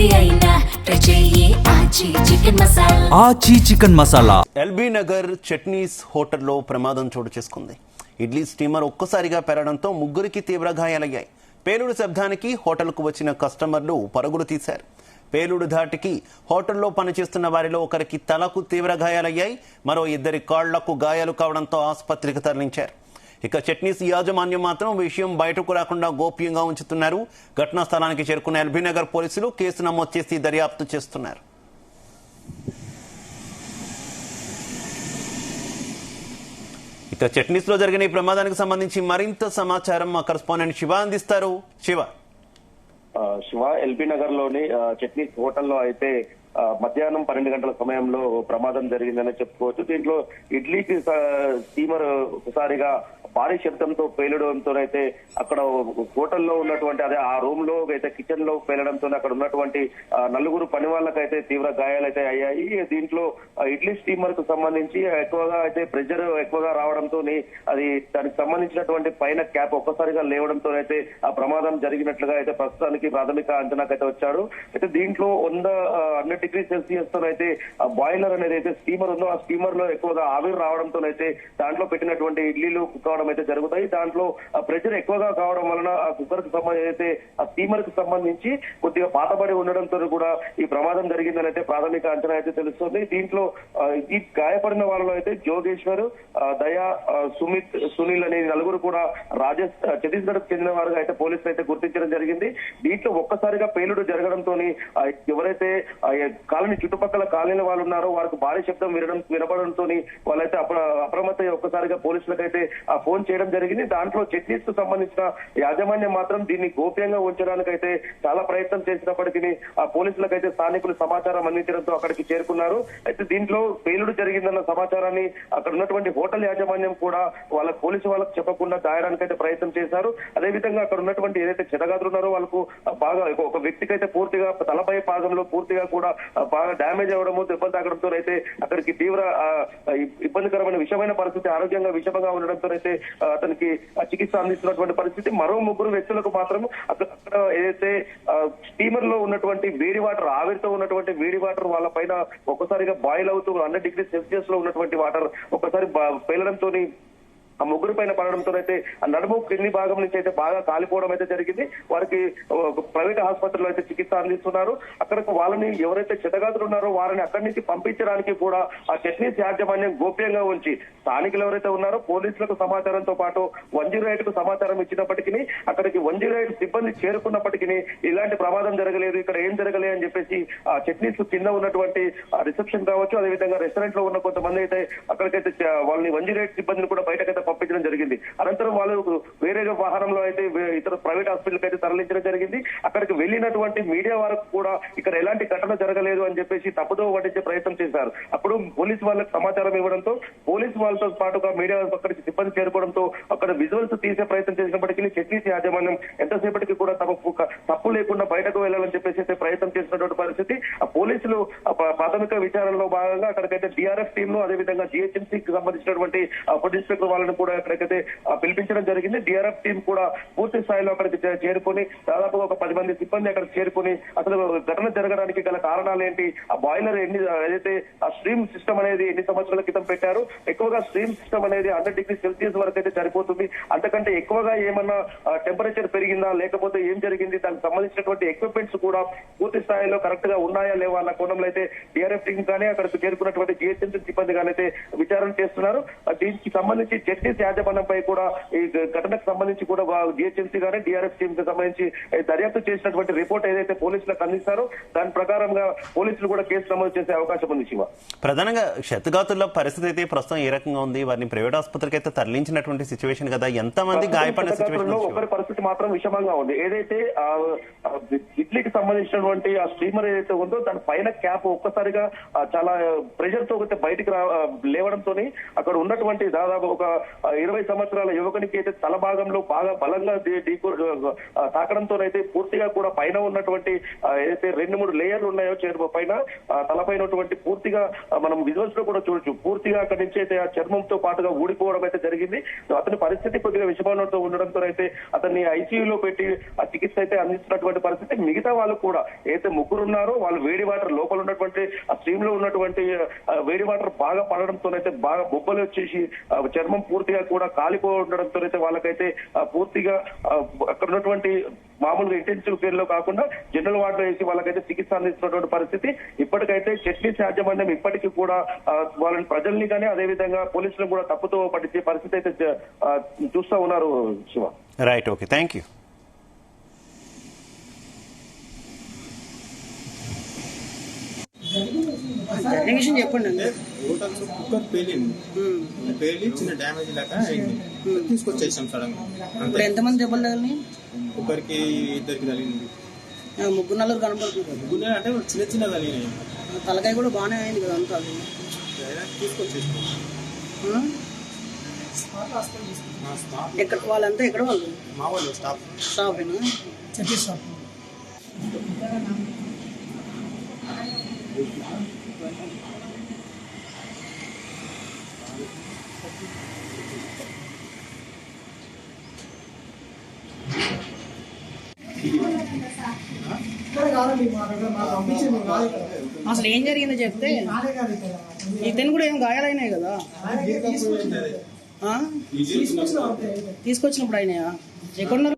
ఏది అయినా ట్రై చెయ్యి ఆచి చికెన్ మసాలా. ఆచి చికెన్ మసాలా. ఎల్బీ నగర్ చట్నీస్ హోటల్లో ప్రమాదం చోటు చేసుకుంది. ఇడ్లీ స్టీమర్ ఒక్కసారిగా పెరగడంతో ముగ్గురికి తీవ్ర గాయాలయ్యాయి. పేలుడు శబ్దానికి హోటల్కు వచ్చిన కస్టమర్లు పరుగులు తీశారు. పేలుడు ధాటికి హోటల్లో పనిచేస్తున్న వారిలో ఒకరికి తలకు తీవ్ర గాయాలయ్యాయి. మరో ఇద్దరి కాళ్లకు గాయాలు కావడంతో ఆసుపత్రికి తరలించారు. ఇక చట్నీస్ యాజమాన్యం మాత్రం విషయం బయటకు రాకుండా గోప్యంగా ఉంచుతున్నారు. ఘటనా స్థలానికి చేరుకున్న ఎల్బీ నగర్ పోలీసులు కేసు నమోదు చేసి దర్యాప్తు చేస్తున్నారు. ఇక చట్నీస్ లో జరిగిన ఈ ప్రమాదానికి సంబంధించి మరింత సమాచారం మా కరెస్పాండెంట్ శివ అందిస్తారు. శివ, ఎల్బీ నగర్ లోని చట్నీస్ హోటల్లో అయితే మధ్యాహ్నం 12 గంటల సమయంలో ప్రమాదం జరిగిందని చెప్పుకోవచ్చు. దీంట్లో ఇడ్లీకి స్టీమర్ ఒకసారిగా భారీ శబ్దంతో పేలడంతోనైతే అక్కడ హోటల్లో ఉన్నటువంటి అదే ఆ రూమ్ లో అయితే కిచెన్ లో పేలడంతో అక్కడ ఉన్నటువంటి నలుగురు పని వాళ్ళకైతే తీవ్ర గాయాలైతే అయ్యాయి. దీంట్లో ఇడ్లీ స్టీమర్ కు సంబంధించి ఎక్కువగా అయితే ప్రెషర్ ఎక్కువగా రావడంతో అది దానికి సంబంధించినటువంటి పైన క్యాప్ ఒక్కసారిగా లేవడంతో అయితే ఆ ప్రమాదం జరిగినట్లుగా అయితే ప్రస్తుతానికి ప్రాథమిక అంచనాకైతే వచ్చాడు. అయితే దీంట్లో 100 డిగ్రీ సెల్సియస్ తోనైతే ఆ బాయిలర్ అనేది అయితే స్టీమర్ ఉందో ఆ స్టీమర్ లో ఎక్కువగా ఆవిరి రావడంతోనైతే దాంట్లో పెట్టినటువంటి ఇడ్లీలు కుక్ అవడం అయితే జరుగుతాయి. దాంట్లో ప్రెషర్ ఎక్కువగా కావడం వలన ఆ కుక్కర్ కు సంబంధించి అయితే ఆ స్టీమర్ కు సంబంధించి కొద్దిగా పాతబడి ఉండడంతో కూడా ఈ ప్రమాదం జరిగిందని అయితే ప్రాథమిక అంచనా అయితే తెలుస్తుంది. దీంట్లో ఈ గాయపడిన వాళ్ళలో అయితే జోగేశ్వర్, దయా, సుమిత్, సునీల్ అనే నలుగురు కూడా ఛత్తీస్గఢ్ కు చెందిన వారుగా అయితే పోలీసులు అయితే గుర్తించడం జరిగింది. దీంట్లో ఒక్కసారిగా పేలుడు జరగడంతో ఎవరైతే కాలనీ చుట్టుపక్కల కాలనీల వాళ్ళు ఉన్నారో వారికి భారీ శబ్దం వినపడంతో వాళ్ళైతే అప్రమత్త ఒక్కసారిగా పోలీసులకైతే ఫోన్ చేయడం జరిగింది. దాంట్లో చట్నీస్ కు సంబంధించిన యాజమాన్యం మాత్రం దీన్ని గోప్యంగా ఉంచడానికైతే చాలా ప్రయత్నం చేసినప్పటికీ ఆ పోలీసులకైతే స్థానికులు సమాచారం అందించడంతో అక్కడికి చేరుకున్నారు. అయితే దీంట్లో పేలుడు జరిగిందన్న సమాచారాన్ని అక్కడ ఉన్నటువంటి హోటల్ యాజమాన్యం కూడా పోలీసు వాళ్ళకు చెప్పకుండా దాయడానికైతే ప్రయత్నం చేశారు. అదేవిధంగా అక్కడ ఉన్నటువంటి ఏదైతే చెడగాదులు ఉన్నారో వాళ్ళకు బాగా ఒక వ్యక్తికి అయితే పూర్తిగా తలపై భాగంలో పూర్తిగా కూడా బాగా డ్యామేజ్ అవ్వడము, దెబ్బలు తాగడంతో అయితే అక్కడికి తీవ్ర ఇబ్బందికరమైన విషమైన పరిస్థితి, ఆరోగ్యంగా విషమంగా ఉండడంతో అయితే అతనికి చికిత్స అందిస్తున్నటువంటి పరిస్థితి. మరో ముగ్గురు వ్యక్తులకు మాత్రం అక్కడ ఏదైతే స్టీమర్ లో ఉన్నటువంటి వేడి వాటర్, ఆవిరితో ఉన్నటువంటి వేడి వాటర్ వాళ్ళ పైన ఒక్కసారిగా బాయిల్ అవుతూ 100 డిగ్రీ సెల్సియస్ లో ఉన్నటువంటి వాటర్ ఒక్కసారి పేలడంతో ఆ ముగ్గురు పైన పడడంతో అయితే ఆ నడుము కింది భాగం నుంచి అయితే బాగా కాలిపోవడం అయితే జరిగింది. వారికి ప్రైవేట్ ఆసుపత్రిలో అయితే చికిత్స అందిస్తున్నారు. అక్కడకు వాళ్ళని ఎవరైతే చెత్తగాతులు ఉన్నారో వారిని అక్కడి నుంచి పంపించడానికి కూడా ఆ చట్నీస్ యాజమాన్యం గోప్యంగా ఉంచి స్థానికులు ఎవరైతే ఉన్నారో పోలీసులకు సమాచారంతో పాటు 108 కు సమాచారం ఇచ్చినప్పటికీ అక్కడికి 108 సిబ్బంది చేరుకున్నప్పటికీ ఇలాంటి ప్రమాదం జరగలేదు, ఇక్కడ ఏం జరగలేదు అని చెప్పేసి ఆ చట్నీస్ కింద ఉన్నటువంటి రిసెప్షన్ కావచ్చు, అదేవిధంగా రెస్టారెంట్ లో ఉన్న కొంతమంది అయితే అక్కడికైతే వాళ్ళని 108 సిబ్బందిని కూడా బయటకైతే పంపించడం జరిగింది. అనంతరం వాళ్ళు వేరే వాహనంలో అయితే ఇతర ప్రైవేట్ హాస్పిటల్కి అయితే తరలించడం జరిగింది. అక్కడికి వెళ్ళినటువంటి మీడియా వారికి కూడా ఇక్కడ ఎలాంటి ఘటన జరగలేదు అని చెప్పేసి తప్పుదో పట్టించే ప్రయత్నం చేశారు. అప్పుడు పోలీసు వాళ్ళకి సమాచారం ఇవ్వడంతో పోలీసు వాళ్ళతో పాటుగా మీడియా అక్కడికి సిబ్బంది చేరుకోవడంతో అక్కడ విజువల్స్ తీసే ప్రయత్నం చేసినప్పటికీ చట్నీస్ యాజమాన్యం ఎంతసేపటికి కూడా తమకు తప్పు లేకుండా బయటకు వెళ్లాలని చెప్పేసి అయితే ప్రయత్నం చేసినటువంటి పరిస్థితి. ఆ పోలీసులు ప్రాథమిక విచారణలో భాగంగా అక్కడికైతే డిఆర్ఎఫ్ టీమ్ ను, అదేవిధంగా జిహెచ్ఎంసీకి సంబంధించినటువంటి ఫుడ్ ఇన్స్పెక్టర్ వాళ్ళని కూడా అక్కడికైతే పిలిపించడం జరిగింది. డిఆర్ఎఫ్ టీం కూడా పూర్తి స్థాయిలో అక్కడికి చేరుకుని దాదాపుగా ఒక 10 మంది సిబ్బంది అక్కడికి చేరుకుని అసలు ఘటన జరగడానికి గల కారణాలు ఏంటి, ఆ బాయిలర్ ఏదైతే ఆ స్ట్రీమ్ సిస్టమ్ అనేది ఎన్ని సంవత్సరాల క్రితం పెట్టారు, ఎక్కువగా స్ట్రీమ్ సిస్టమ్ అనేది 100 డిగ్రీ సెల్సియస్ వరకు అయితే సరిపోతుంది, అంతకంటే ఎక్కువగా ఏమన్నా టెంపరేచర్ పెరిగిందా లేకపోతే ఏం జరిగింది, దానికి సంబంధించినటువంటి ఎక్విప్మెంట్స్ కూడా పూర్తి స్థాయిలో కరెక్ట్ గా ఉన్నాయా లేవా అన్న కోణంలో అయితే డిఆర్ఎఫ్ టీం కానీ అక్కడికి చేరుకున్నటువంటి జిహెచ్ఎంసీ సిబ్బంది కానీ అయితే విచారణ చేస్తున్నారు. దీనికి సంబంధించి చట్నీస్ యాజమాన్యంపై కూడా ఈ ఘటనకు సంబంధించి కూడా జిహెచ్ఎంసీ గానీ డిఆర్ఎఫ్ టీమ్ కి సంబంధించి దర్యాప్తు చేసినటువంటి రిపోర్ట్ ఏదైతే పోలీసులకు అందిస్తారో దాని ప్రకారంగా పోలీసులు కూడా కేసు నమోదు చేసే అవకాశం ఉంది. శివ, ప్రధానంగా క్షతగాతుల పరిస్థితి అయితే ప్రస్తుతం ఏ రకంగా ఉంది? వారిని ప్రైవేట్ ఆసుపత్రికి అయితే తరలించినటువంటి సిచ్యువేషన్ కదా, ఎంత మంది గాయపడిన సిచ్యువేషన్? ఒకరి పరిస్థితి మాత్రం విషమంగా ఉంది. ఏదైతే ఇడ్లీకి సంబంధించినటువంటి ఆ స్టీమర్ ఏదైతే ఉందో దాని పైన క్యాప్ ఒక్కసారిగా చాలా ప్రెషర్ తో బయటికి లేవడంతో అక్కడ ఉన్నటువంటి దాదాపు ఒక 20 సంవత్సరాల యువకునికి అయితే తల భాగంలో బాగా బలంగా తాకడంతోనైతే పూర్తిగా కూడా పైన ఉన్నటువంటి ఏదైతే 2-3 లేయర్లు ఉన్నాయో పైన తలపైన పూర్తిగా మనం విజువల్స్ లో కూడా చూడొచ్చు. పూర్తిగా అక్కడి నుంచి అయితే ఆ చర్మంతో పాటుగా ఊడిపోవడం అయితే జరిగింది. అతని పరిస్థితి కొద్దిగా విషమానంతో ఉండడంతో అయితే అతన్ని ఐసీయూలో పెట్టి ఆ చికిత్స అయితే అందిస్తున్నటువంటి పరిస్థితి. మిగతా వాళ్ళు కూడా అయితే 3 ఉన్నారో వాళ్ళు వేడి వాటర్ లోపల ఉన్నటువంటి ఆ స్ట్రీమ్ లో ఉన్నటువంటి వేడి వాటర్ బాగా పడడంతో అయితే బాగా బొబ్బలు వచ్చేసి చర్మం పూర్తిగా కూడా కాలిపో ఉండడంతో అయితే వాళ్ళకైతే పూర్తిగా అక్కడ ఉన్నటువంటి మామూలుగా ఇంటెన్సివ్ కేర్ లో కాకుండా జనరల్ వార్డ్ లో వేసి వాళ్ళకైతే చికిత్స అందిస్తున్నటువంటి పరిస్థితి. ఇప్పటికైతే చట్నీస్ యాజమాన్యం ఇప్పటికీ కూడా వాళ్ళని ప్రజల్ని కానీ అదేవిధంగా పోలీసులను కూడా తప్పుతో పట్టించే పరిస్థితి అయితే చూస్తా ఉన్నారు. Shiva, right, okay, thank you. చెప్పండి. హోటల్స్ కుక్కర్ పేలి చిన్న డ్యామేజ్ లాగా అయింది. తీసుకొచ్చేసాం సడన్ గా. ఇప్పుడు ఎంతమంది దెబ్బలు తగిలినాయి? ఒకరికి 2కి తగిలింది. 3-4 కనపడుతుంది. ముగ్గురు అంటే చిన్న చిన్న తగిలినాయి. తలకాయ కూడా బాగానే అయింది కదా అంతా. అది తీసుకొచ్చేసాం. ఎక్కడ వాళ్ళంతా ఎక్కడ వాళ్ళు? మా వాళ్ళు స్టాఫేనా? చెప్పి స్టాఫ్. అసలు ఏం జరిగిందో చెప్తే. ఇతను కూడా ఏం గాయాలైనాయి కదా తీసుకొచ్చినప్పుడు అయినాయా? ఎక్కడున్నారు?